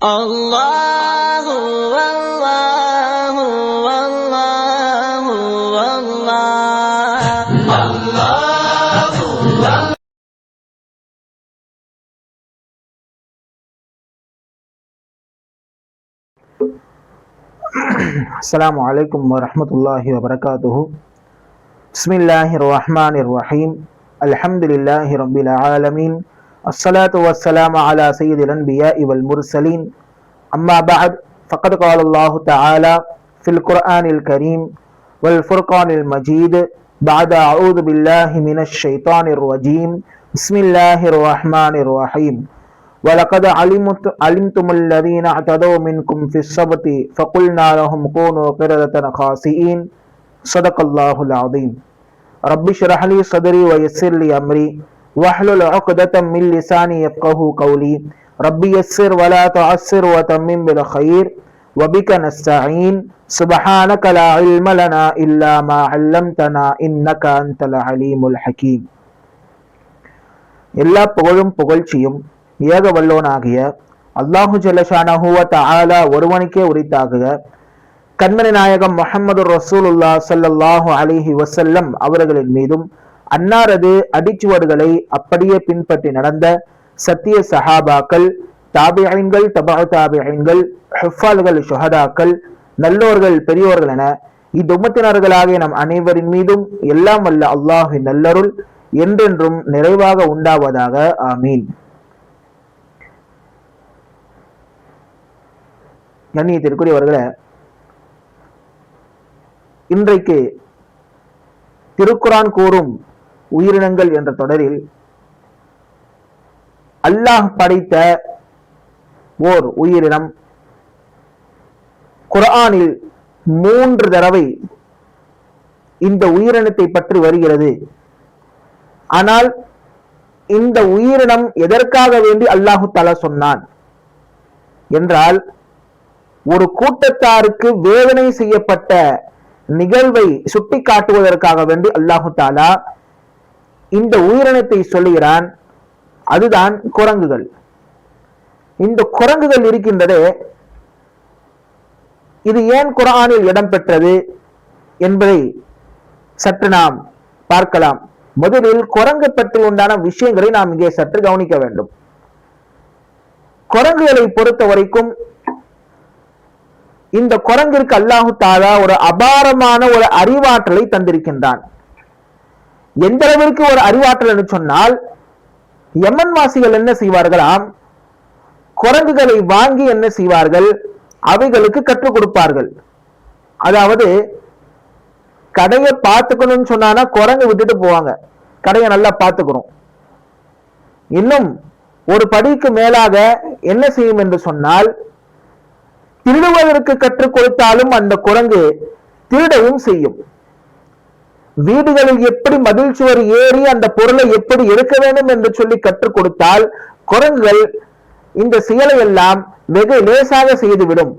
الله والله والله والله الله والله. السلام عليكم ورحمة الله وبركاته. بسم الله الرحمن الرحيم. الحمد لله رب العالمين. الصلاة والسلام على سيد الأنبياء والمرسلين. أما بعد فقد قال الله تعالى في القرآن الكريم والفرقان المجيد بعد أعوذ بالله من الشيطان الرجيم. بسم الله الرحمن الرحيم. وَلَقَدْ عَلِمْتُمُ الَّذِينَ اعْتَدَوْا مِنْكُمْ فِي السَّبْتِ فَقُلْنَا لَهُمْ كُونُوا قِرَدَةً خَاسِئِينَ. صدق الله العظيم. رب اشرح لي صدري ويسر لي أمري واحلل عقدة من لساني يفقهوا قولي. رب يسر ولا تعسر وتمم بالخير وبك نستعين. سبحانك لا علم لنا إلا ما علمتنا إنك أنت العليم الحكيم. எல்லா புகழும் புகழ்ச்சியும் ஏக வல்லோனாகிய அல்லாஹு ஜல்லஷானஹு வ தஆலா ஒருவனுக்கே உரித்தாகுக. கண்மணி நாயகம் முஹம்மது ரசூலுல்லாஹ் ஸல்லல்லாஹு அலைஹி வஸல்லம் அவர்களின் மீதும் அன்னாரது அடிச்சுவடுகளை அப்படியே பின்பற்றி நடந்த சத்திய சஹாபாக்கள், தாபிஈன்கள், தபஅ தாபிஈன்கள், ஹுஃபால்கள், ஷுஹதாக்கள், நல்லோர்கள், பெரியோர்கள் என இத்தும்மத்தினர்களாகிய நம் அனைவரின் மீதும் எல்லாம் வல்ல அல்லாஹ்வின் நல்லருள் என்றென்றும் நிறைவாக உண்டாவதாக. ஆமீன். கண்ணியத்திற்குரியவர்களே, இன்றைக்கு திருக்குரான் கூறும் உயிரினங்கள் என்ற தொடரில் அல்லாஹ் படைத்த ஓர் உயிரினம் குர்ஆனில் 3 தடவை இந்த உயிரினத்தை பற்றி வருகிறது. ஆனால் இந்த உயிரினம் எதற்காக வேண்டி அல்லாஹு தஆலா சொன்னான் என்றால், ஒரு கூட்டத்தாருக்கு வேதனை செய்யப்பட்ட நிகழ்வை சுட்டி காட்டுவதற்காக வேண்டி அல்லாஹு தஆலா இந்த உயிரினத்தை சொல்லுகிறான். அதுதான் குரங்குகள். இந்த குரங்குகள் இருக்கின்றதே, இது ஏன் குர்ஆனில் இடம்பெற்றது என்பதை சற்று நாம் பார்க்கலாம். முதலில் குரங்கு பற்றி உண்டான விஷயங்களை நாம் இங்கே சற்று கவனிக்க வேண்டும். குரங்குகளை பொறுத்த வரைக்கும் இந்த குரங்கிற்கு அல்லாஹு தஆலா ஒரு அபாரமான ஒரு அறிவாற்றலை தந்திருக்கின்றான். எந்த அளவிற்கு ஒரு அறிவாற்றல் என்று சொன்னால், யமன் வாசிகள் என்ன செய்வார்களாம், குரங்குகளை வாங்கி என்ன செய்வார்கள், அவைகளுக்கு கற்றுக் கொடுப்பார்கள். அதாவது கடையை பார்த்துக்கணும்னு சொன்னா குரங்கு விட்டுட்டு போவாங்க, கடையை நல்லா பார்த்துக்கணும். இன்னும் ஒரு படிக்கு மேலாக என்ன செய்யும் என்று சொன்னால், திருடுவதற்கு கற்றுக் கொடுத்தாலும் அந்த குரங்கு திருடவும் செய்யும். வீடுகளில் எப்படி மதில் சுவர் ஏறி அந்த பொருளை எப்படி எடுக்க வேண்டும் என்று சொல்லி கற்றுக் கொடுத்தால் குரங்குகள் இந்த செயலை எல்லாம் வெகு லேசாக செய்துவிடும்.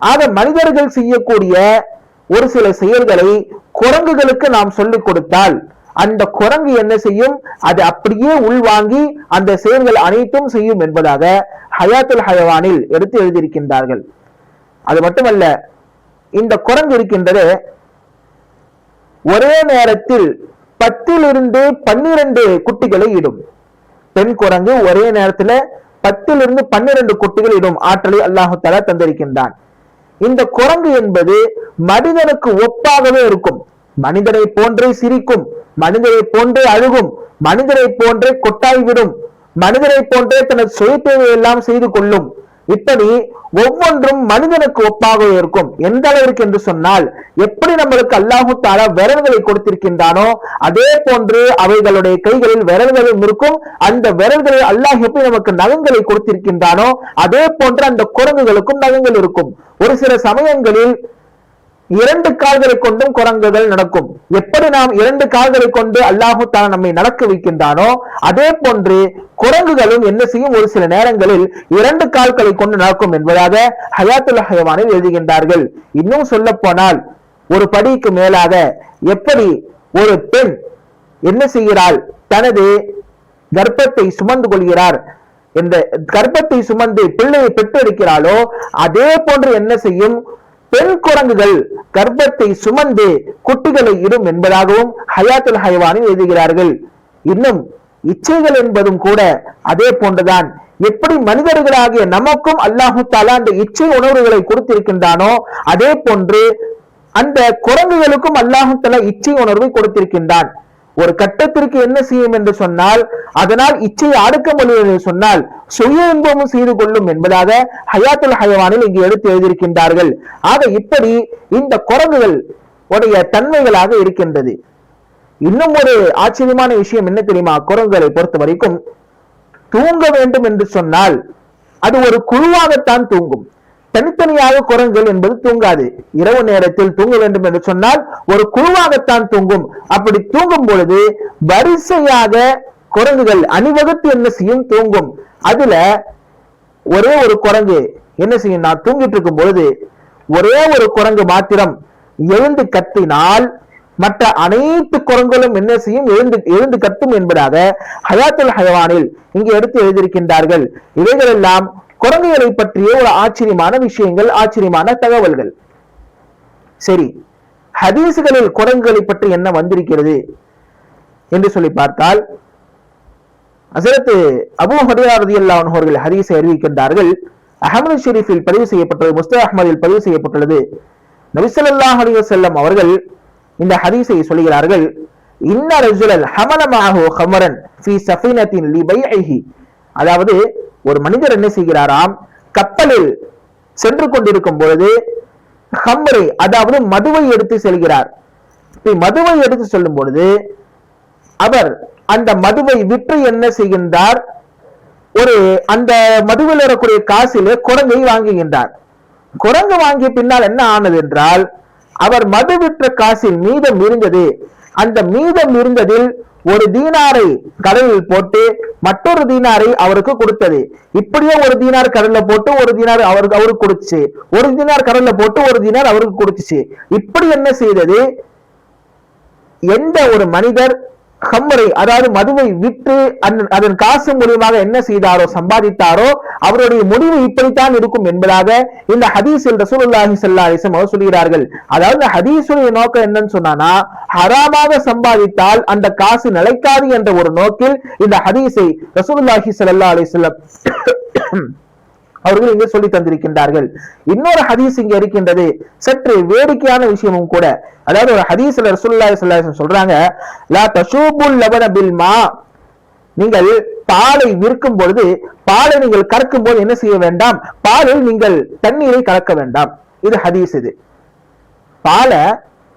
ஆக மனிதர்கள் செய்யக்கூடிய ஒரு சில செயல்களை குரங்குகளுக்கு நாம் சொல்லிக் கொடுத்தால் அந்த குரங்கு என்ன செய்யும், அது அப்படியே உள்வாங்கி அந்த செயல்கள் அனைத்தும் செய்யும் என்பதாக ஹயாத்துல் ஹயவானில் எடுத்து எழுதியிருக்கின்றார்கள். அது மட்டுமல்ல, இந்த குரங்கு இருக்கின்றது ஒரே நேரத்தில் 10 to 12 குட்டிகளை இடும். பெண் குரங்கு ஒரே நேரத்தில் 10 to 12 குட்டிகள் இடும் ஆற்றலை அல்லாஹு தஆலா தந்திருக்கின்றான். இந்த குரங்கு என்பது மனிதனுக்கு ஒப்பாகவே இருக்கும். மனிதனை போன்றே சிரிக்கும், மனிதனை போன்றே அழுகும், மனிதனை போன்றே கொட்டாய் விடும், மனிதனை போன்றே தனது சுய தேவையை எல்லாம் செய்து கொள்ளும். இப்படி ஒவ்வொன்றும் மனிதனுக்கு ஒப்பாகவே இருக்கும். எந்த அளவிற்கு என்று சொன்னால், எப்படி நம்மளுக்கு அல்லாஹு தஆலா விரல்களை கொடுத்திருக்கின்றானோ அதே போன்று அவைகளுடைய கைகளில் விரல்களும் இருக்கும். அந்த விரல்களில் அல்லாஹ் எப்படி நமக்கு நகங்களை கொடுத்திருக்கின்றானோ அதே போன்று அந்த குரங்குகளுக்கும் நகங்கள் இருக்கும். ஒரு சில சமயங்களில் 2 கால்களை கொண்டும் குரங்குகள் நடக்கும். எப்படி நாம் 2 கால்களை கொண்டு அல்லாஹு தஆலா நம்மை நடக்க வைக்கின்றானோ அதே போன்று குரங்குகளும் என்ன செய்யும், ஒரு சில நேரங்களில் 2 கால்களை கொண்டு நடக்கும் என்பதாக ஹயாத்துல் ஹயவானில் எழுதுகின்றார்கள். இன்னும் சொல்ல போனால், ஒரு படிக்கு மேலாக எப்படி ஒரு பெண் என்ன செய்கிறாள், தனது கர்ப்பத்தை சுமந்து கொள்கிறார். இந்த கர்ப்பத்தை சுமந்து பிள்ளையை பெற்றெடுக்கிறாளோ அதே போன்று என்ன செய்யும் பெண் குரங்குகள் கர்ப்பத்தை சுமந்து குட்டிகளை இடும் என்பதாகவும் ஹயாத்துல் ஹைவானில் எழுதுகிறார்கள். இன்னும் இச்சைகள் என்பதும் கூட அதே போன்றுதான். எப்படி மனிதர்களாகிய நமக்கும் அல்லாஹு தாலா அந்த இச்சை உணர்வுகளை கொடுத்திருக்கின்றானோ அதே போன்று அந்த குரங்குகளுக்கும் அல்லாஹு தாலா இச்சை உணர்வை கொடுத்திருக்கின்றான். ஒரு கட்டத்திற்கு என்ன செய்யும் என்று சொன்னால் அதனால் இச்சையை அடக்க முடியும் என்று சொன்னால் சுய இன்பமும் செய்து கொள்ளும் என்பதாக ஹயாத்துல் ஹைவானில் இங்கு எடுத்து எழுதியிருக்கின்றார்கள். ஆக இப்படி இந்த குரங்குகள் உடைய தன்மைகளாக இருக்கின்றது. இன்னும் ஒரு ஆச்சரியமான விஷயம் என்ன தெரியுமா? குரங்குகளை பொறுத்த வரைக்கும் தூங்க வேண்டும் என்று சொன்னால் அது ஒரு குழுவாகத்தான் தூங்கும். தனித்தனியாக குரங்குகள் என்பது தூங்காது. இரவு நேரத்தில் தூங்க வேண்டும் என்று சொன்னால் ஒரு குழுவாகத்தான் தூங்கும். அப்படி தூங்கும் பொழுது வரிசையாக குரங்குகள் அணிவகுத்து என்ன செய்யும்? தூங்கும். அதுல ஒரே ஒரு குரங்கு என்ன செய்யும்? நான் தூங்கிட்டு இருக்கும் பொழுது ஒரே ஒரு குரங்கு மாத்திரம் எழுந்து கத்தினால் மற்ற அனைத்து குரங்குகளும் என்ன செய்யும்? எழுந்து கத்தும் என்பதாக ஹயாத்துல் ஹைவானில் இங்கு எடுத்து எழுதியிருக்கின்றார்கள். இவைகளெல்லாம் குரங்குகளை பற்றிய ஒரு ஆச்சரியமான விஷயங்கள், ஆச்சரியமான தகவல்கள். சரி, ஹதீசுகளில் குரங்குகளை பற்றி என்ன வந்திருக்கிறது என்று சொல்லி பார்த்தால் ஹஸரத் அபூ ஹுரைரா ரலியல்லாஹு அன்ஹு அவர்கள் ஹதீஸை அறிவிக்கின்றார்கள். அஹ்மது ஷரீஃபில் பதிவு செய்யப்பட்டுள்ளது, முஸ்தத் அஹ்மதில் பதிவு செய்யப்பட்டுள்ளது. நபி ஸல்லல்லாஹு அலைஹி வஸல்லம் அவர்கள் இந்த ஹதீஸை சொல்கிறார்கள். இன்ன ரஜுலன் ஹமல மஅஹு ஹமரன் ஃபீ ஸஃபீனத்தின் லிபைஇஹி. அதாவது ஒரு மனிதர் என்ன செய்கிறாராம்? கப்பலில் சென்று கொண்டிருக்கும் பொழுது ஹம்ரை, அதாவது மதுவை எடுத்து செல்கிறார். மதுவை எடுத்து செல்லும் பொழுது அவர் அந்த மதுவை விற்று என்ன செய்கின்றார்? அந்த மதுவில் வரக்கூடிய காசிலே குரங்கை வாங்குகின்றார். குரங்கு வாங்கிய பின்னால் என்ன ஆனது என்றால் அவர் மது விற்ற காசில் மீதம் இருந்தது. அந்த மீதம் இருந்ததில் ஒரு தீனாரை கடலில் போட்டு மற்றொரு தீனாரை அவருக்கு கொடுத்தது. இப்படியே ஒரு தீனார் கடல்ல போட்டு ஒரு தீனார் அவருக்கு கொடுத்துச்சு, ஒரு தீனார் கடல்ல போட்டு ஒரு தீனார் அவருக்கு கொடுத்துச்சு. இப்படி என்ன செய்தது? எந்த ஒரு மனிதர் ஹம்மரை, அதாவது மதுவை விற்று அதன் காசு மூலியமாக என்ன செய்தாரோ, சம்பாதித்தாரோ, அவருடைய முடிவு இப்படித்தான் இருக்கும் என்பதாக இந்த ஹதீஸில் ரசூலுல்லாஹி ஸல்லல்லாஹு அலைஹி வஸல்லம் சொல்கிறார்கள். அதாவது ஹதீஸுடைய நோக்கம் என்னன்னு சொன்னா, ஹராமாக சம்பாதித்தால் அந்த காசு நிலைக்காது என்ற ஒரு நோக்கில் இந்த ஹதீஸை ரசூலுல்லாஹி ஸல்லல்லாஹு அலைஹி வஸல்லம் அவர்கள் இங்கே சொல்லி தந்திருக்கின்றார்கள். இன்னொரு ஹதீஸ் இங்க இருக்கின்றது, சற்று வேடிக்கையான விஷயமும் கூட. அதாவது ஒரு ஹதீஸ்ல ரசூலுல்லாஹி ஸல்லல்லாஹு அலைஹி வஸல்லம் சொல்றாங்க, லா தஷூபுல் லபன பில் மா. நீங்கள் பாலை விற்கும் பொழுது, பாலை நீங்கள் கறக்கும் போது என்ன செய்ய வேண்டாம்? பாலில் நீங்கள் தண்ணீரை கலக்க வேண்டாம். இது ஹதீஸ். இது பாலை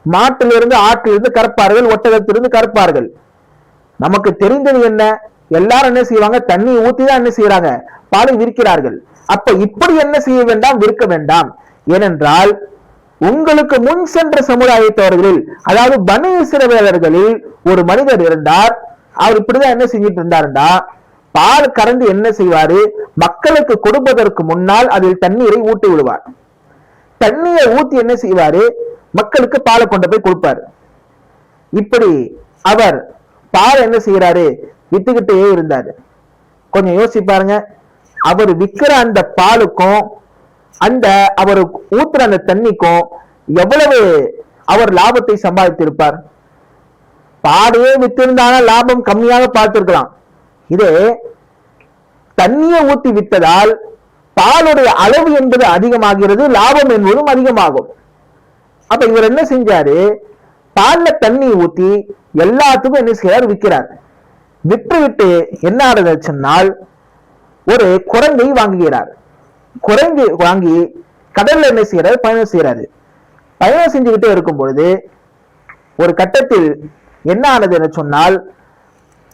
மாட்டிலிருந்து ஆட்டிலிருந்து கறப்பார்கள், ஒட்டகத்திலிருந்து கறப்பார்கள். நமக்கு தெரிந்தது என்ன? எல்லாரும் என்ன செய்வாங்க? தண்ணி ஊத்திதான் என்ன செய்யறாங்க? பாலை விற்கிறார்கள். அப்ப இப்படி என்ன செய்ய வேண்டாம்? விற்க வேண்டாம். ஏனென்றால் உங்களுக்கு முன் சென்ற சமுதாயத்தவர்களில், அதாவது பனி இஸ்ரவேலர்களில் ஒரு மனிதர் இருந்தார். அவர் இப்படிதான் என்ன செஞ்சிட்டு இருந்தாருண்டா, பால் கறந்து என்ன செய்வாரு? மக்களுக்கு கொடுப்பதற்கு முன்னால் அதில் தண்ணீரை ஊட்டி விடுவார். தண்ணீரை ஊத்தி என்ன செய்வாரு? மக்களுக்கு பாலை கொண்டு போய் கொடுப்பாரு. இப்படி அவர் பால் என்ன செய்யறாரு? வித்துக்கிட்டே இருந்தாரு. கொஞ்சம் யோசிச்சு பாருங்க, அவர் விற்கிற அந்த பாலுக்கும் அந்த அவர் ஊத்துற அந்த தண்ணிக்கும் எவ்வளவு அவர் லாபத்தை சம்பாதித்திருப்பார்? பாலையே வித்திருந்தான லாபம் கம்மியாக பார்த்திருக்கலாம். இது தண்ணியை ஊத்தி வித்ததால் பாலுடைய அளவு என்பது அதிகமாகிறது, லாபம் என்பதும் அதிகமாகும். அப்ப இவர் என்ன செஞ்சாரு? பால்ல தண்ணி ஊத்தி எல்லாத்துக்கும் என்ன செய்யறாரு? விற்கிறார். விட்டு என்ன ஆகுது சொன்னால், ஒரு குரங்கை வாங்குகிறார். குரங்கு வாங்கி கடல்ல என்ன செய்யறாரு? பயணம் செய்யறாரு. பயணம் செஞ்சுக்கிட்டே இருக்கும் பொழுது ஒரு கட்டத்தில் என்ன ஆனது என்று சொன்னால்,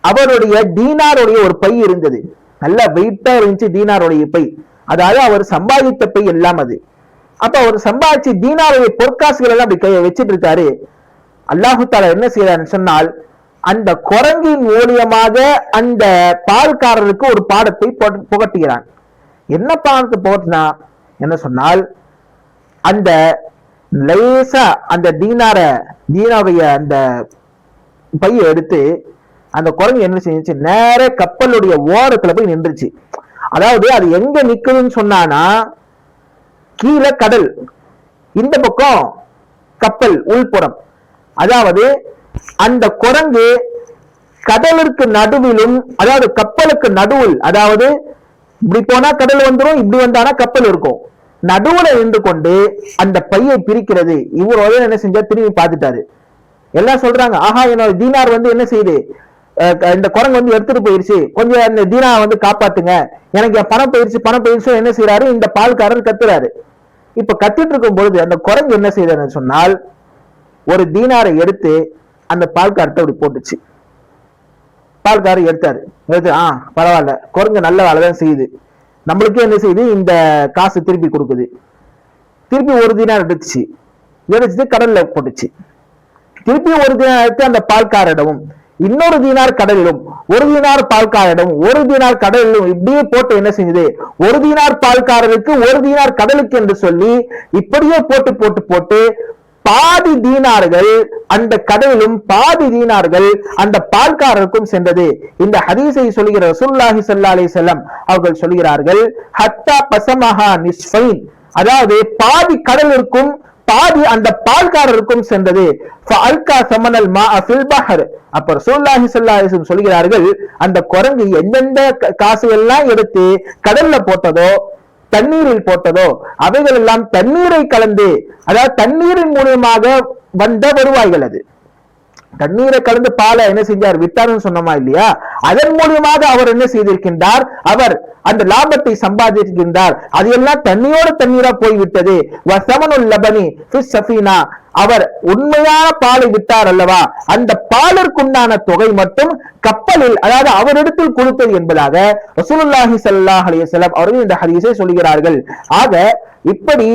அவருடைய தீனாருடைய ஒரு பை இருந்தது. நல்லா வெயிட்டா இருந்துச்சு தீனாருடைய பை. அதாவது அவர் சம்பாதித்த பை எல்லாம் அது. அப்ப அவர் சம்பாதிச்சு தீனாருடைய பொற்காசுகள் எல்லாம் அப்படி வச்சிட்டு இருக்காரு. அல்லாஹு தஆலா என்ன செய்யறாருன்னு சொன்னால், அந்த குரங்கின் மூலியமாக அந்த பால்காரருக்கு ஒரு பாடத்தை புகட்டுகிறான். என்ன பாடத்தை புகட்டினா என்ன சொன்னால், அந்த லேசா அந்த தீனாருடைய அந்த பையை எடுத்து அந்த குரங்கு என்ன செஞ்சிச்சு? நேர கப்பலுடைய ஓரத்துல போய் நின்றுச்சு. அதாவது அது எங்க நிக்குதுன்னு சொன்னானா, கீழே கடல், இந்த பக்கம் கப்பல் உள்புறம். அதாவது அந்த குரங்கு கடலுக்கு நடுவிலும், அதாவது கப்பலுக்கு நடுவில், அதாவது இப்படி போனா கடல் வந்துடும், இப்படி வந்தானா கப்பல் இருக்கும், நடுவுல நின்று கொண்டு அந்த பையை பிரிக்கிறது. இவர் என்ன செஞ்சா, திரும்பி பார்த்துட்டாரு. எல்லாம் சொல்றாங்க, ஆஹா என்னோட தீனார் என்ன செய்யுது, இந்த குரங்கு எடுத்துட்டு போயிருச்சு, கொஞ்சம் அந்த தீனா காப்பாத்துங்க, எனக்கு என் பணம் போயிருச்சு என்ன செய்யறாரு, இந்த பால்காரர் கத்துறாரு. இப்ப கத்திட்டு இருக்கும் பொழுது அந்த குரங்கு என்ன செய்யறதுன்னு சொன்னால், ஒரு தீனாரை எடுத்து அந்த பால்காரத்தை அப்படி போட்டுச்சு. பால்காரர் எடுத்து பரவாயில்ல, குரங்கு நல்ல வேலைதான் செய்யுது, நம்மளுக்கே என்ன செய்யுது, இந்த காசு திருப்பி கொடுக்குது. திருப்பி ஒரு தீனார் எடுத்துச்சு கடல்ல போட்டுச்சு. திருப்பி ஒரு தீனார் எடுத்து அந்த பால்காரிடமும், இன்னொரு தீனார் கடலிலும், ஒரு தீனார் பால்காரிடம், ஒரு தீனார் கடலிலும், இப்படியே போட்டு என்ன செஞ்சது, ஒரு தீனார் பால்காரருக்கு ஒரு தீனார் கடலுக்கு என்று சொல்லி இப்படியே போட்டு போட்டு போட்டு பாதி தீனார்கள் அந்த கடலிலும் பாதி தீனார்கள் அந்த பால்காரருக்கும் சென்றது. இந்த ஹதீஸை சொல்லுகிற ரசூலுல்லாஹி ஸல்லல்லாஹு அலைஹி வஸல்லம் அவர்கள் சொல்கிறார்கள், ஹத்தா பஸமஹா நிஸ்ஃபைன், அதாவது பாதி கடலிற்கும் பாதி அந்த பால்காரருக்கும் சென்றது. அப்ப ரசூலுல்லாஹி ஸல்லல்லாஹு அலைஹி வஸல்லம் சொல்கிறார்கள், அந்த குரங்கு எந்தெந்த காசு எல்லாம் எடுத்து கடல்ல போட்டதோ, தண்ணீரில் போட்டதோ, அவைகள் எல்லாம் தண்ணீரை கலந்து, அதாவது தண்ணீரின் மூலியமாக வந்த வருவாய்கள். அது தண்ணீரை கலந்து பாலை என்ன செஞ்சார், விட்டாருன்னு சொன்னோமா இல்லையா, அதன் மூலியமாக அவர் என்ன செய்திருக்கின்றார், அவர் அந்த லாபத்தை சம்பாதிக்கின்றார். அது எல்லாம் தண்ணியோட தண்ணீரா போய்விட்டது. வசமனுல் லபனி ஃபிஸ் ஸஃபீனா, அவர் உண்மையான பாலை விட்டார் அல்லவா, அந்த பாலிற்குண்டான தொகை மட்டும் கப்பலில், அதாவது அவரிடத்தில் கொடுத்தது என்பதாக ரசூலுல்லாஹி ஸல்லல்லாஹு அலைஹி வஸல்லம் அவர்கள் இந்த ஹதீஸை சொல்கிறார்கள். ஆக இப்படி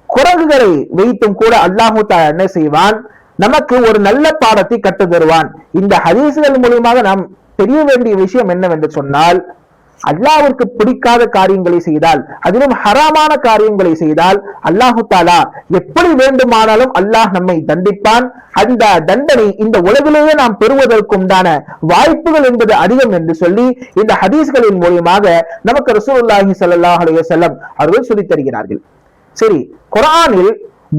குரங்குகளை வைத்தும் கூட அல்லாஹ் தஆலா என்ன செய்வான், நமக்கு ஒரு நல்ல பாடத்தை கற்று தருவான். இந்த ஹதீஸ்கள் மூலமாக நாம் தெரிய வேண்டிய விஷயம் என்னவென்று சொன்னால், அல்லாஹ்விற்கு பிடிக்காத காரியங்களை செய்தால், அதிலும் ஹராமான காரியங்களை செய்தால் அல்லாஹு தஆலா எப்படி வேண்டுமானாலும் அல்லாஹ் நம்மை தண்டிப்பான். அந்த தண்டனை இந்த உலகிலேயே நாம் பெறுவதற்குண்டான வாய்ப்புகள் என்பது அதிகம் என்று சொல்லி இந்த ஹதீஸ்களின் மூலமாக நமக்கு ரசூலுல்லாஹி ஸல்லல்லாஹு அலைஹி வஸல்லம் அவர்கள் சொல்லித் தருகிறார்கள். சரி, குர்ஆனில்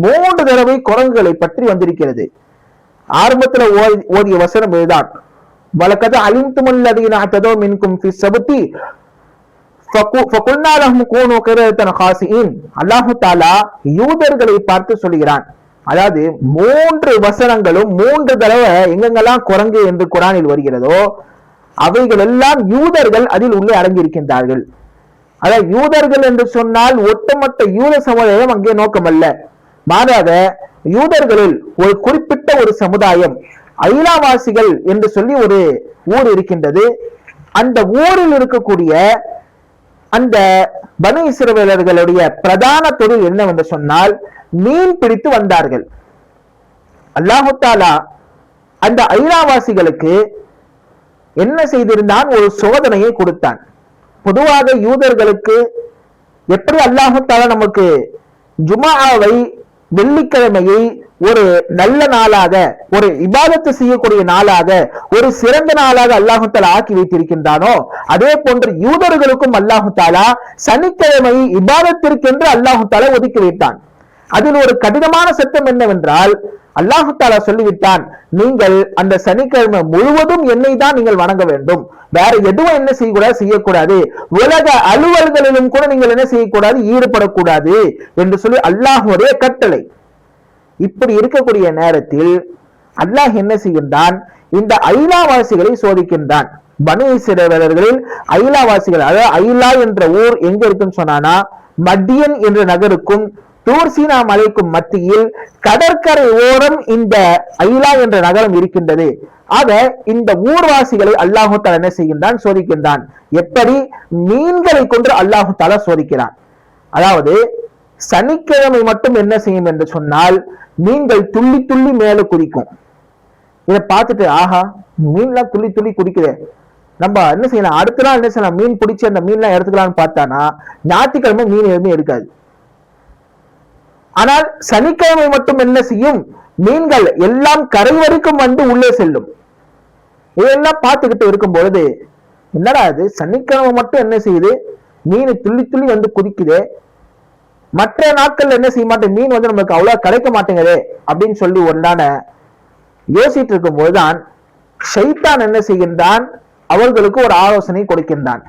3 தடவை குரங்குகளை பற்றி வந்திருக்கிறது. ஆரம்பத்துல ஓதிய வசனம் இதுதான், வலக்கத அலிம்துமுல்லதீன அத்ததோ மின்கும் ஃபிஸ் ஸபதி ஃபகுல்னா லஹும் கூனூ கிரதன் காஸியின். அல்லாஹ் தஆலா யூதர்களை பார்த்து சொல்கிறான். அதாவது 3 வசனங்களும் 3 தடவை எங்கெங்கெல்லாம் குரங்கு என்று குர்ஆனில் வருகிறதோ அவைகள் எல்லாம் யூதர்கள் அதில் உள்ளே அடங்கியிருக்கின்றார்கள். அதாவது யூதர்கள் என்று சொன்னால் ஒட்டுமொத்த யூத சமுதாயம் அங்கே நோக்கமல்ல, மாறாக யூதர்களில் ஒரு குறிப்பிட்ட ஒரு சமுதாயம், ஐலாவாசிகள் என்று சொல்லி ஒரு ஊர் இருக்கின்றது. அந்த ஊரில் இருக்கக்கூடிய அந்த பனு இஸ்ரவேலர்களுடைய பிரதான தொழில் என்னவென்று சொன்னால் மீன் பிடித்து வந்தார்கள். அல்லாஹ் தஆலா அந்த ஐலாவாசிகளுக்கு என்ன செய்திருந்தான், ஒரு சோதனையை கொடுத்தான். பொதுவாக யூதர்களுக்கு எப்படி அல்லாஹ் தஆலா நமக்கு ஜும்ஆவை, வெள்ளிக்கிழமையை ஒரு நல்ல நாளாக, ஒரு இபாதத்து செய்யக்கூடிய நாளாக, ஒரு சிறந்த நாளாக அல்லாஹ் தஆலா ஆக்கி வைத்திருக்கின்றானோ, அதே போன்று யூதர்களுக்கும் அல்லாஹ் தஆலா சனிக்கிழமை இபாதத்திற்கென்று அல்லாஹ் தஆலா ஒதுக்கி வைத்தான். அதில் ஒரு கடினமான சட்டம் என்னவென்றால், அல்லாஹ் தஆலா சொல்லிவிட்டான், நீங்கள் அந்த சனிக்கிழமை முழுவதும் என்னை தான் நீங்கள் வணங்க வேண்டும், வேற எதுவும் என்ன செய்யக்கூடாது, உலக அலுவல்களிலும் கூட நீங்கள் என்ன செய்யக்கூடாது, ஈடுபடக்கூடாது என்று சொல்லி அல்லாஹ்வுடைய கட்டளை. இப்படி இருக்கக்கூடிய நேரத்தில் அல்லாஹ் என்ன செய்கின்றான், இந்த ஐலாவாசிகளை சோதிக்கின்றான். பனு இஸ்ரவேலர்களில் ஐலாவாசிகள், அதாவது ஐலா என்ற ஊர் எங்க இருக்குன்னு சொன்னானா, மத்தியன் என்ற நகருக்கும் தூர் சீனா மலைக்கும் மத்தியில் கடற்கரை ஓரம் இந்த ஐலா என்ற நகரம் இருக்கின்றது. ஆக இந்த ஊர்வாசிகளை அல்லாஹ் தஆலா என்ன செய்கின்றான், சோதிக்கின்றான். எப்படி? மீன்களை கொண்டு அல்லாஹ் தஆலா சோதிக்கிறான். அதாவது சனிக்கிழமை மட்டும் என்ன செய்யும் என்று சொன்னால், மீன்கள் துள்ளி துள்ளி மேல குதிக்கும். இதை பார்த்துட்டு ஆஹா மீன்லாம் துள்ளி துள்ளி குடிக்குது, நம்ம என்ன செய்யலாம், அடுத்த நாள் என்ன செய்யலாம், மீன் பிடிச்சி அந்த மீன்லாம் எடுத்துக்கலாம்னு பார்த்தானா ஞாயிற்றுக்கிழமை மீன் எதுவுமே இருக்காது. ஆனால் சனிக்கிழமை மட்டும் என்ன செய்யும், மீன்கள் எல்லாம் கரை வரைக்கும் வந்து உள்ளே செல்லும். இதெல்லாம் பார்த்துக்கிட்டு இருக்கும் பொழுது என்னடா இது, சனிக்கிழமை மட்டும் என்ன செய்யுது, மீன் துள்ளி துள்ளி வந்து குதிக்குது, மற்ற நாட்கள்ல என்ன செய்ய மாட்டேன், மீன் வந்து நமக்கு அவ்வளவு கிடைக்க மாட்டேங்குது அப்படின்னு சொல்லி ஒன்றான யோசிட்டு இருக்கும் போதுதான் ஷைத்தான் என்ன செய்கின்றான், அவர்களுக்கு ஒரு ஆலோசனை கொடுக்கின்றான்.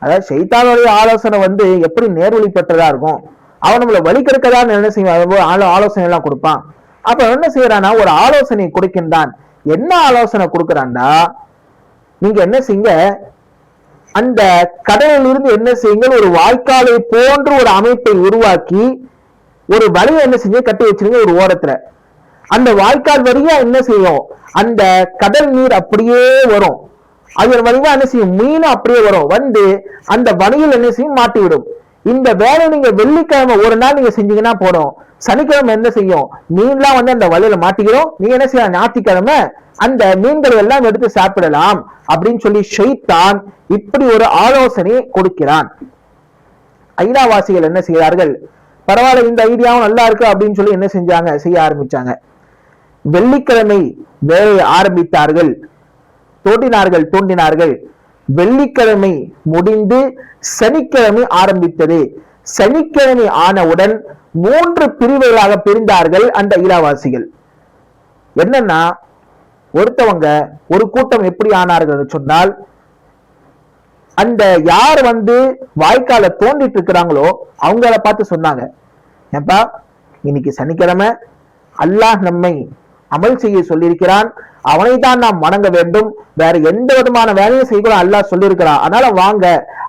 அதாவது ஷைத்தானுடைய ஆலோசனை வந்து எப்படி நேர்வழி பெற்றதா இருக்கும், அவன் நம்மளை வழி கெடுக்கதான் என்ன செய்வான், ஆலோசனை எல்லாம் கொடுப்பான். அப்ப என்ன செய்யறான்னா ஒரு ஆலோசனை கொடுக்கின்றான். என்ன ஆலோசனை கொடுக்கிறான்டா, நீங்க என்ன செய்யுங்க, அந்த கடலில் இருந்து என்ன செய்யுங்கள், ஒரு வாய்க்காலை போன்ற ஒரு அமைப்பை உருவாக்கி ஒரு வழியை என்ன செஞ்சு கட்டி வச்சிருங்க ஒரு ஓரத்துல. அந்த வாய்க்கால் வழியா என்ன செய்யும், அந்த கடல் நீர் அப்படியே வரும், அது வழியா என்ன செய்யும், மீன் அப்படியே வரும், வந்து அந்த வழியில் என்ன செய்யும், மாட்டிவிடும். இந்த வேலை நீங்க வெள்ளிக்கிழமை ஒரு நாள் நீங்க செஞ்சீங்கன்னா போடும், சனிக்கிழமை என்ன செய்யும், மீன்லாம் வந்து அந்த வழியில மாட்டிக்கிறோம், நீங்க என்ன செய்ய ஞாயிற்றுக்கிழமை அந்த மீன்களை எல்லாம் எடுத்து சாப்பிடலாம் அப்படின்னு சொல்லி ஷைத்தான் இப்படி ஒரு ஆலோசனை கொடுக்கிறான். ஐநாவாசிகள் என்ன செய்கிறார்கள், பரவாயில்ல இந்த ஐடியாவும் நல்லா இருக்கு அப்படின்னு சொல்லி என்ன செஞ்சாங்க, செய்ய ஆரம்பிச்சாங்க. வெள்ளிக்கிழமை வேலையை ஆரம்பித்தார்கள், தோண்டினார்கள். வெள்ளிக்கிழமை முடிந்து சனிக்கிழமை ஆரம்பித்தது. சனிக்கிழமை ஆனவுடன் 3 பிரிவுகளாக பிரிந்தார்கள் அந்த ஈழவாசிகள். என்னன்னா, ஒருத்தவங்க ஒரு கூட்டம் எப்படி ஆனார்கள் சொன்னால், அந்த யார் வந்து வாய்க்கால தோண்டிட்டு இருக்கிறாங்களோ அவங்கள பார்த்து சொன்னாங்க, ஏப்பா இன்னைக்கு சனிக்கிழமை, அல்லாஹ் நம்மை அமல் செய்ய சொல்லியிருக்கிறான், அவனை தான் நாம் வணங்க வேண்டும், வேற எந்த விதமான வேலையும் செய்யலாம் அல்லாஹ் சொல்லியிருக்கிறான், அதனால வாங்க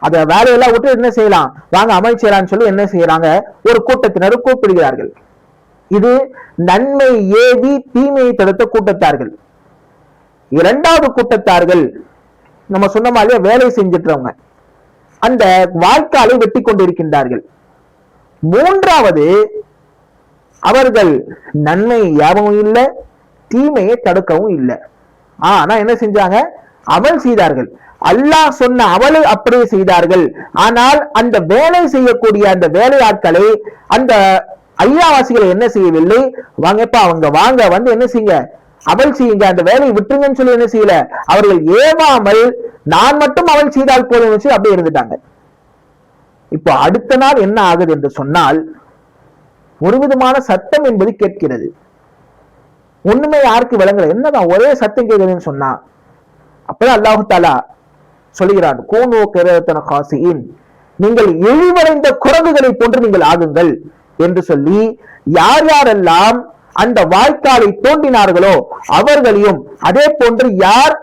அத வேலையெல்லாம் விட்டு என்ன செய்யலாம், வாங்க அமல் செய்யலாம்னு சொல்லி என்ன செய்யறாங்க, ஒரு கூட்டத்தினர் கூப்பிடுகிறார்கள். இது நன்மை ஏவி தீமையை தடுத்த கூட்டத்தார்கள். 2வது கூட்டத்தார்கள் நம்ம சொன்ன மாதிரியே வேலை செஞ்சிட்டவங்க, அந்த வாய்க்காலை வெட்டி கொண்டிருக்கின்றார்கள். 3வது அவர்கள் நன்மை யாபமும் இல்லை, தீமையை தடுக்கவும் இல்லை. ஆனா என்ன செஞ்சாங்க, அமல் செய்தார்கள், அல்லாஹ் சொன்ன அமலை அப்படியே செய்தார்கள். ஆனால் அந்த வேலை செய்யக்கூடிய அந்த வேலையாட்களை, அந்த ஐயாவாசிகளை என்ன செய்யவில்லை, வாங்கப்பா அவங்க வாங்க வந்து என்ன செய்யுங்க, அமல் செய்யுங்க, அந்த வேலையை விட்டுருங்கன்னு சொல்லி என்ன செய்யல, அவர்கள் ஏவாமல் நான் மட்டும் அமல் செய்தால் போதும் வச்சு அப்படியே இருந்துட்டாங்க. இப்போ அடுத்த நாள் என்ன ஆகுது என்று சொன்னால், ஒரு விதமான சத்தம் என்பது கேட்கிறது. ஒண்ணுமே யாருக்கு விளங்கல, என்னதான் ஒரே சத்தம் கேட்குதுன்னு சொன்னா, அப்பதான் அல்லாஹு தாலா சொல்லுகிறான், கூனோ கிரதன காசியின், நீங்கள் இழிவடைந்த குரங்குகளை போன்று நீங்கள் ஆகுங்கள் என்று சொல்லி, யார் யாரெல்லாம் அந்த வாய்க்காலை தோண்டினார்களோ அவர்களையும், அதே போன்று யார்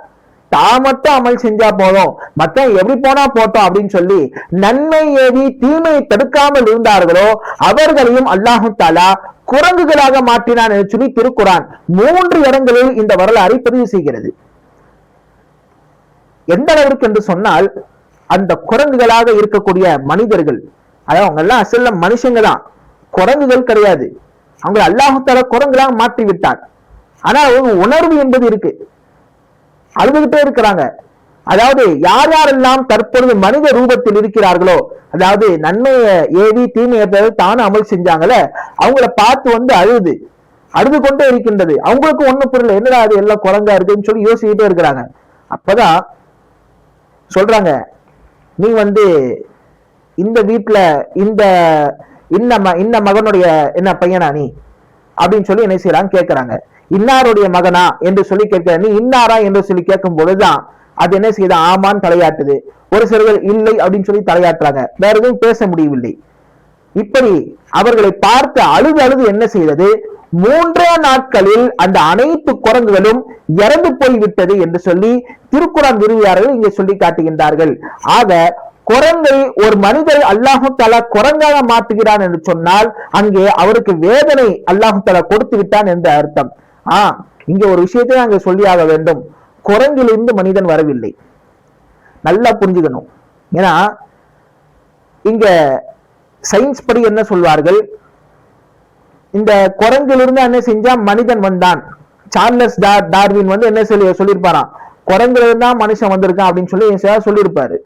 மட்டும் அமல் செஞ்சா போதும் மத்த எப்படி போனா போட்டோம் அப்படின்னு சொல்லி நன்மை ஏவி தீமையை தடுக்காமல் இருந்தார்களோ அவர்களையும் அல்லாஹு தாலா குரங்குகளாக மாற்றினான் என்று சொல்லி திருக்குரான் 3 இடங்களில் இந்த வரலாறை பதிவு செய்கிறது. எந்த அளவிற்கு என்று சொன்னால், அந்த குரங்குகளாக இருக்கக்கூடிய மனிதர்கள், அதாவது அவங்க எல்லாம் அசல்ல மனுஷங்க தான், குரங்குகள் கிடையாது, அவங்க அல்லாஹு தாலா குரங்குகளாக மாற்றி விட்டார். ஆனா அவங்க உணர்வு என்பது இருக்கு, அழுதுகிட்டே இருக்கிறாங்க. அதாவது யார் யாரெல்லாம் தற்பொழுது மனித ரூபத்தில் இருக்கிறார்களோ, அதாவது நன்மையை ஏவி தீமையை தானும் அமல் செஞ்சாங்களே, அவங்கள பார்த்து வந்து அழுது கொண்டே இருக்கின்றது. அவங்களுக்கு ஒண்ணு புரியல, என்னடா அது எல்லாம் குரங்கா இருக்குன்னு சொல்லி யோசிச்சுட்டே இருக்கிறாங்க. அப்பதான் சொல்றாங்க, நீ வந்து இந்த வீட்டுல இந்த மகனுடைய என்ன பையனா நீ அப்படின்னு சொல்லி என்ன செய்யறாங்க கேட்கிறாங்க. இன்னாருடைய மகனா என்று சொல்லி கேட்கிற, நீ இன்னாரா என்று சொல்லி கேட்கும் பொழுதுதான் அது என்ன செய்யுது, ஆமான்னு தலையாட்டுது. ஒரு சிலர்கள் இல்லை அப்படின்னு சொல்லி தலையாட்டுறாங்க, வேற எதுவும் பேச முடியவில்லை. இப்படி அவர்களை பார்த்து அழுது என்ன செய்தது, 3 நாட்களில் அந்த அனைத்து குரங்குகளும் இறந்து போய்விட்டது என்று சொல்லி திருக்குரான் விரிவியாளர்கள் இங்கே சொல்லி காட்டுகின்றார்கள். ஆக குரங்கை ஒரு மனிதரை அல்லாஹு தஆலா குரங்காக மாற்றுகிறான் என்று சொன்னால் அங்கே அவருக்கு வேதனை அல்லாஹு தஆலா கொடுத்து விட்டான் என்று அர்த்தம். இங்க ஒரு விஷயத்தை அங்க சொல்லியாக வேண்டும், குரங்கிலிருந்து மனிதன் வரவில்லை, நல்லா புரிஞ்சுக்கணும். ஏன்னா இங்க சயின்ஸ் படி என்ன சொல்வார்கள், இந்த குரங்கிலிருந்து என்ன செஞ்சா மனிதன் வந்தான். சார்லஸ் டார்வின் வந்து என்ன சொல்லியிருப்பாராம், குரங்குல இருந்தா மனுஷன் வந்திருக்கான் அப்படின்னு சொல்லி சொல்லியிருப்பாரு.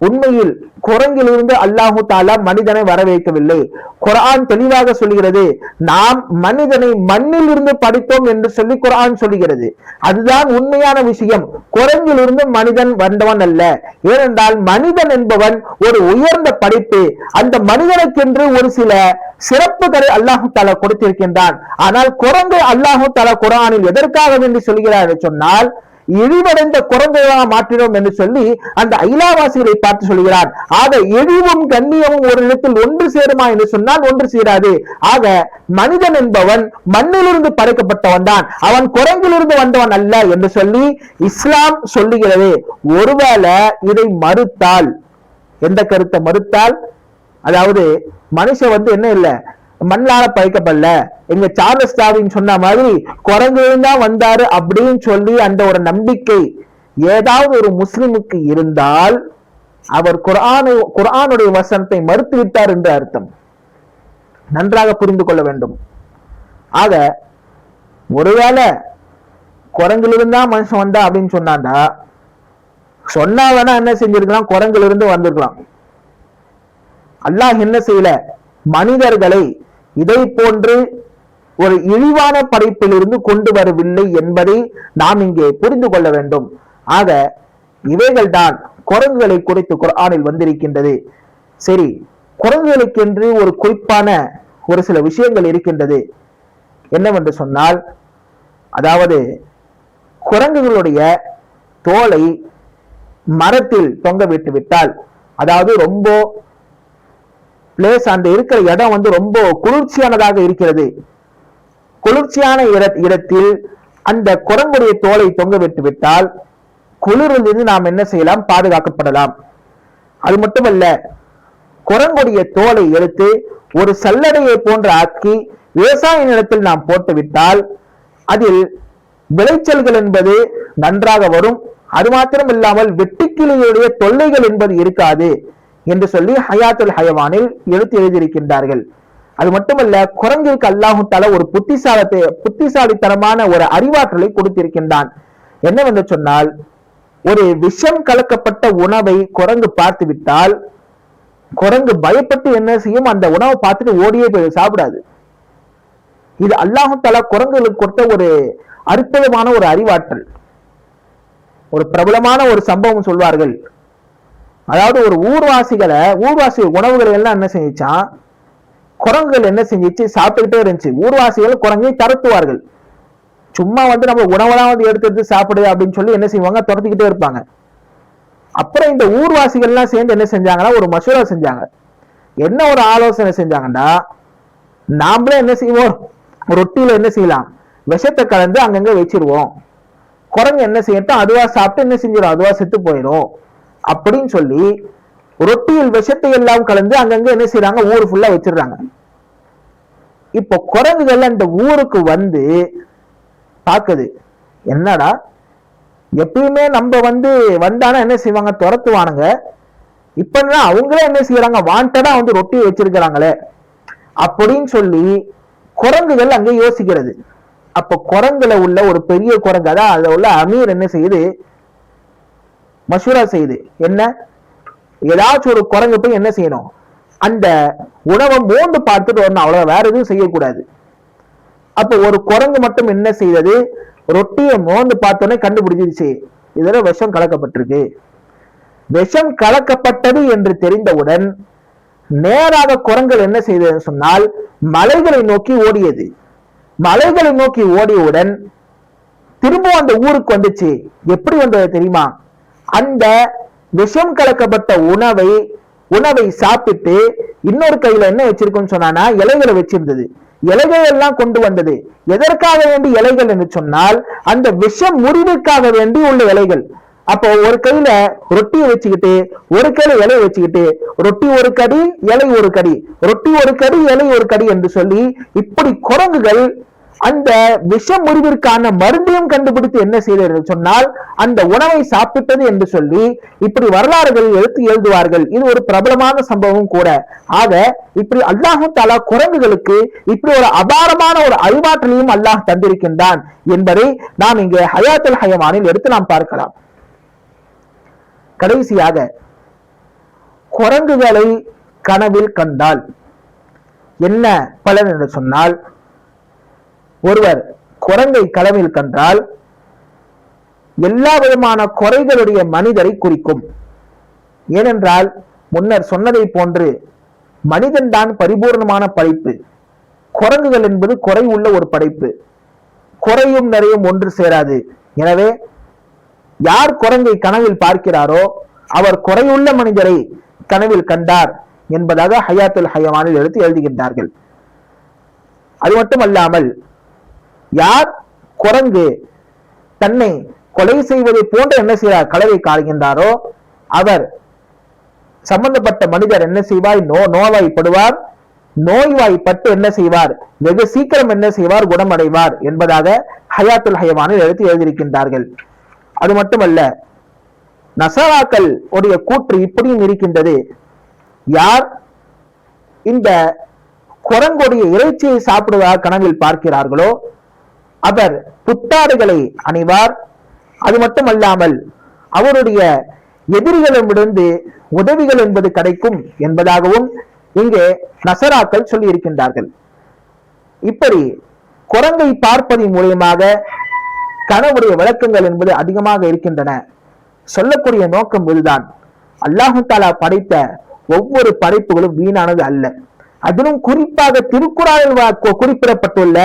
உண்மையில் குரங்கிலிருந்து அல்லாஹு தாலா மனிதனை வரவேற்கவில்லை. குர்ஆன் தெளிவாக சொல்லுகிறது, நாம் மனிதனை மண்ணில் இருந்து படைத்தோம் என்று சொல்லி குர்ஆன் சொல்லுகிறது. அதுதான் உண்மையான விஷயம். குரங்கிலிருந்து மனிதன் வந்தவன் அல்ல. ஏனென்றால் மனிதன் என்பவன் ஒரு உயர்ந்த படைப்பு. அந்த மனிதனுக்கென்று ஒரு சில சிறப்புகளை அல்லாஹு தாலா கொடுத்திருக்கின்றான். ஆனால் குரங்கை அல்லாஹு தாலா குர்ஆனில் எதற்காக என்று சொல்கிறார் என்று சொன்னால், இழிவடைந்த குரங்கையாக மாற்றினோம் என்று சொல்லி அந்த ஐலாவாசிகளை பார்த்து சொல்கிறார். ஆக இழிவும் கண்ணியமும் ஒரு இடத்தில் ஒன்று சேருமா என்று சொன்னால் ஒன்று சேராது. ஆக மனிதன் என்பவன் மண்ணிலிருந்து படைக்கப்பட்டவன் தான், அவன் குரங்கிலிருந்து வந்தவன் அல்ல என்று சொல்லி இஸ்லாம் சொல்லுகிறது. ஒருவேளை இதை மறுத்தால், எந்த கருத்தை மறுத்தால், அதாவது மனுஷன் என்ன இல்லை, மண்ணால படைக்கப்படல, எங்க சார்லஸ் டார்வின் சொன்ன மாதிரி குரங்குதான் வந்தாரு அப்படின்னு சொல்லி அந்த ஒரு நம்பிக்கை ஏதாவது ஒரு முஸ்லிமுக்கு இருந்தால் அவர் குர்ஆனுடைய வசனத்தை மறுத்து விட்டார் என்று அர்த்தம். நன்றாக புரிந்து கொள்ள வேண்டும். ஆக ஒருவேளை குரங்கிலிருந்தா மனுஷன் வந்தா அப்படின்னு சொன்னா வேணா என்ன செஞ்சிருக்கலாம், குரங்கிலிருந்து வந்திருக்கலாம். அல்லாஹ் என்ன செய்யல, மனிதர்களை இதை போன்று ஒரு இழிவான படைப்பிலிருந்து கொண்டு வரவில்லை என்பதை நாம் இங்கே புரிந்து கொள்ள வேண்டும். ஆக இவைகள் தான் குரங்குகளை குறித்து குர்ஆனில் வந்திருக்கின்றது. சரி, குரங்குகளுக்கென்று ஒரு குறிப்பான ஒரு சில விஷயங்கள் இருக்கின்றது. என்னவென்று சொன்னால், அதாவது குரங்குகளுடைய தோலை மரத்தில் தொங்க விட்டு விட்டால், அதாவது ரொம்ப பிளேஸ், அந்த இருக்கிற இடம் ரொம்ப குளிர்ச்சியானதாக இருக்கிறது, குளிர்ச்சியான இடத்தில் அந்த குரங்குடைய தோலை தொங்க விட்டு விட்டால் குளிரிலிருந்து நாம் என்ன செய்யலாம், பாதுகாக்கப்படலாம். அது மட்டுமல்ல, குரங்குடைய தோலை எடுத்து ஒரு சல்லடையை போன்ற ஆக்கி விவசாய நிலத்தில் நாம் போட்டு விட்டால் அதில் விளைச்சல்கள் என்பது நன்றாக வரும். அது மாத்திரம் இல்லாமல் வெட்டுக்கிளியுடைய தொல்லைகள் என்பது இருக்காது என்று சொல்லி ஹயாத்துல் ஹயவானில் எழுதியிருக்கின்றார்கள். அது மட்டுமல்ல, குரங்கிற்கு அல்லாஹு தஆலா ஒரு புத்திசாலித்தனமான ஒரு அறிவாற்றலை கொடுத்திருக்கின்றான். என்னவென்று சொன்னால், ஒரு விஷம் கலக்கப்பட்ட உணவை குரங்கு பார்த்து விட்டால் குரங்கு பயப்பட்டு என்ன செய்யும், அந்த உணவை பார்த்துட்டு ஓடியே போய் சாப்பிடாது. இது அல்லாஹு தஆலா குரங்குகளுக்கு கொடுத்த ஒரு அற்புதமான ஒரு அறிவாற்றல். ஒரு பிரபலமான ஒரு சம்பவம் சொல்வார்கள். அதாவது ஒரு ஊர்வாசி உணவுகளை எல்லாம் என்ன செஞ்சான், குரங்குகள் என்ன செஞ்சிச்சு, சாப்பிட்டுக்கிட்டே இருந்துச்சு. ஊர்வாசிகள் குரங்கை தரத்துவார்கள். சும்மா நம்ம உணவெல்லாம் எடுத்து சாப்பிடு அப்படின்னு சொல்லி என்ன செய்வாங்க, துரத்திக்கிட்டே இருப்பாங்க. அப்புறம் இந்த ஊர்வாசிகள் எல்லாம் சேர்ந்து என்ன செஞ்சாங்கன்னா ஒரு மசூரா செஞ்சாங்க. என்ன ஒரு ஆலோசனை செஞ்சாங்கன்னா, நாமளே என்ன செய்வோம், ரொட்டியில என்ன செய்யலாம், விஷத்தை கலந்து அங்கங்க வச்சிருவோம், குரங்கு என்ன செய்யட்டும், அதுவா சாப்பிட்டு என்ன செஞ்சிடும், அதுவா செத்து போயிடும் அப்படின்னு சொல்லி ரொட்டியில் விஷத்தை எல்லாம் கலந்து அங்கங்க என்ன செய்யறாங்க, ஊர் ஃபுல்லா வச்சிருக்காங்க. இப்போ குரங்குகள் அந்த ஊருக்கு பாக்குது, என்னடா எப்பயுமே நம்ம வந்தானா என்ன செய்வாங்க, துரத்துவானுங்க, இப்ப அவங்களே என்ன செய்யறாங்க, வாண்டடா ரொட்டி வச்சிருக்கிறாங்களே அப்படின்னு சொல்லி குரங்குகள் அங்கே யோசிக்கிறது. அப்ப குரங்குல உள்ள ஒரு பெரிய குரங்கு, அதான் அதுல உள்ள அமீர் என்ன செய்யுது, மஷூரா செய்யுது. என்ன, ஏதாச்சும் ஒரு குரங்கு போய் என்ன செய்யணும், அந்த உணவை மோந்து பார்த்துட்டு வரணும், அவ்வளவு வேற எதுவும் செய்யக்கூடாது. அப்ப ஒரு குரங்கு மட்டும் என்ன செய்தது, ரொட்டியை மோந்து பார்த்தோன்னே கண்டுபிடிச்சிருச்சு, இதுல விஷம் கலக்கப்பட்டிருக்கு. விஷம் கலக்கப்பட்டது என்று தெரிந்தவுடன் நேராக குரங்குகள் என்ன செய்ததுன்னு சொன்னால் மலைகளை நோக்கி ஓடியது. மலைகளை நோக்கி ஓடியவுடன் திரும்ப அந்த ஊருக்கு வந்துச்சு. எப்படி வந்தது தெரியுமா, அந்த விஷம் கலக்கப்பட்ட உணவை சாப்பிட்டு இன்னொரு கையில என்ன வச்சிருக்குன்னு சொன்னா இலைகளை வச்சிருந்தது. இலைகள் எல்லாம் கொண்டு வந்தது. எதற்காக வேண்டி இலைகள் என்று சொன்னால் அந்த விஷம் முறிவுக்காக வேண்டி உள்ள இலைகள். அப்போ ஒரு கையில ரொட்டியை வச்சுக்கிட்டு ஒரு கையில இலையை வச்சுக்கிட்டு, ரொட்டி ஒரு கடி இலை ஒரு கடி, ரொட்டி ஒரு கடி இலை ஒரு கடி என்று சொல்லி இப்படி குரங்குகள் அந்த விஷ முறிவிற்கான மருந்தையும் கண்டுபிடித்து என்ன செய்தது சொன்னால் அந்த உணவை சாப்பிட்டது என்று சொல்லி இப்படி வரலாறுகள் எழுதுவார்கள். இது ஒரு பிரபலமான சம்பவம் கூட. ஆக இப்படி அல்லாஹ் தஆலா குரங்குகளுக்கு இப்படி ஒரு அபாரமான ஒரு அறிவாற்றலையும் அல்லாஹ் தந்திருக்கின்றான் என்பதை நாம் இங்கே ஹயாத்துல் ஹயவானில் எடுத்து நாம் பார்க்கலாம். கடைசியாக குரங்குகளை கனவில் கண்டால் என்ன பலன் என்று சொன்னால், ஒருவர் குரங்கை கனவில் கண்டால் எல்லா விதமான குறைகளுடைய மனிதரை குறிக்கும். ஏனென்றால் முன்னர் சொன்னதை போன்று மனிதன் தான் பரிபூர்ணமான படைப்பு. குரங்குகள் என்பது குறை உள்ள ஒரு படைப்பு. குறையும் நிறையும் ஒன்று சேராது. எனவே யார் குரங்கை கனவில் பார்க்கிறாரோ அவர் குறையுள்ள மனிதரை கனவில் கண்டார் என்பதாக ஹயாத்துல் ஹயவானில் எடுத்து எழுதுகின்றார்கள். அது மட்டுமல்லாமல் யார் குரங்கு தன்னை கொலை செய்வதை போன்ற என்ன செய்வார் கனவை காண்கின்றாரோ அவர் சம்பந்தப்பட்ட மனிதர் என்ன செய்வார், நோய்வாய்ப்படுவார். நோய்வாய்ப்பட்டு என்ன செய்வார், வெகு சீக்கிரம் என்ன செய்வார், குணமடைவார் என்பதாக ஹயாத்துல் ஹயவானில் எடுத்து எழுதியிருக்கின்றார்கள். அது மட்டுமல்ல, நசாராக்கள் உடைய கூற்று இப்படியும் இருக்கின்றது. யார் இந்த குரங்குடைய இறைச்சியை சாப்பிடுவதாக கனவில் பார்க்கிறார்களோ அவர் புத்தாடைகளை அணிவார். அது மட்டுமல்லாமல் அவருடைய எதிரிகளிடமிருந்து உதவிகள் என்பது கிடைக்கும் என்பதாகவும் இங்கே நசராக்கள் சொல்லி இருக்கின்றார்கள். இப்படி குரங்கை பார்ப்பதன் மூலமாக கனவுடைய விளக்கங்கள் என்பது அதிகமாக இருக்கின்றன. சொல்லக்கூடிய நோக்கம் இதுதான். அல்லாஹு தஆலா படைத்த ஒவ்வொரு படைப்புகளும் வீணானது அல்ல. அதிலும் குறிப்பாக திருக்குறானில் குறிப்பிடப்பட்டுள்ள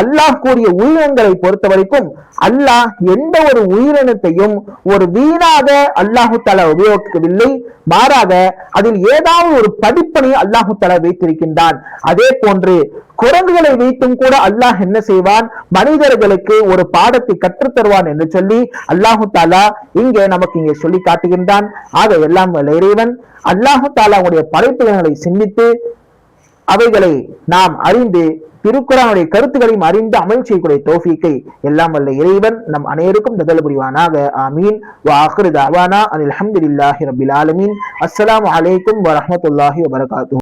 அல்லாஹ் கூறிய உயிரினங்களை பொறுத்த வரைக்கும் அல்லாஹ் எந்த ஒரு உயிரினத்தையும் ஒரு வீணாக அல்லாஹு தஆலா உபயோகிக்கவில்லை. மாறாக அதில் ஏதாவது ஒரு படிப்பனை அல்லாஹு தஆலா வைத்திருக்கின்றான். அதே போன்று குரங்குகளை வைத்தும் கூட அல்லாஹ் என்ன செய்வான், மனிதர்களுக்கு ஒரு பாடத்தை கற்றுத்தருவான் என்று சொல்லி அல்லாஹு தஆலா இங்கே நமக்கு இங்கே சொல்லி காட்டுகின்றான். ஆக எல்லாம் இறைவன் அல்லாஹு தஆலாவுடைய படைப்புகளை சிந்தித்து அவைகளை நாம் அறிந்து திருக்குறானுடைய கருத்துக்களையும் அறிந்து அமல் செய்யக்கூடிய தௌஃபீக்கை எல்லாம் வல்ல இறைவன் நம் அனைவருக்கும் தந்தல் புரிவானாக. ஆமீன். வ ஆகிரு தஅவானா அனில் ஹம்துலில்லாஹி ரப்பில் ஆலமீன். அஸ்ஸலாமு அலைக்கும் வ ரஹ்மத்துல்லாஹி வ பரகாத்துஹு.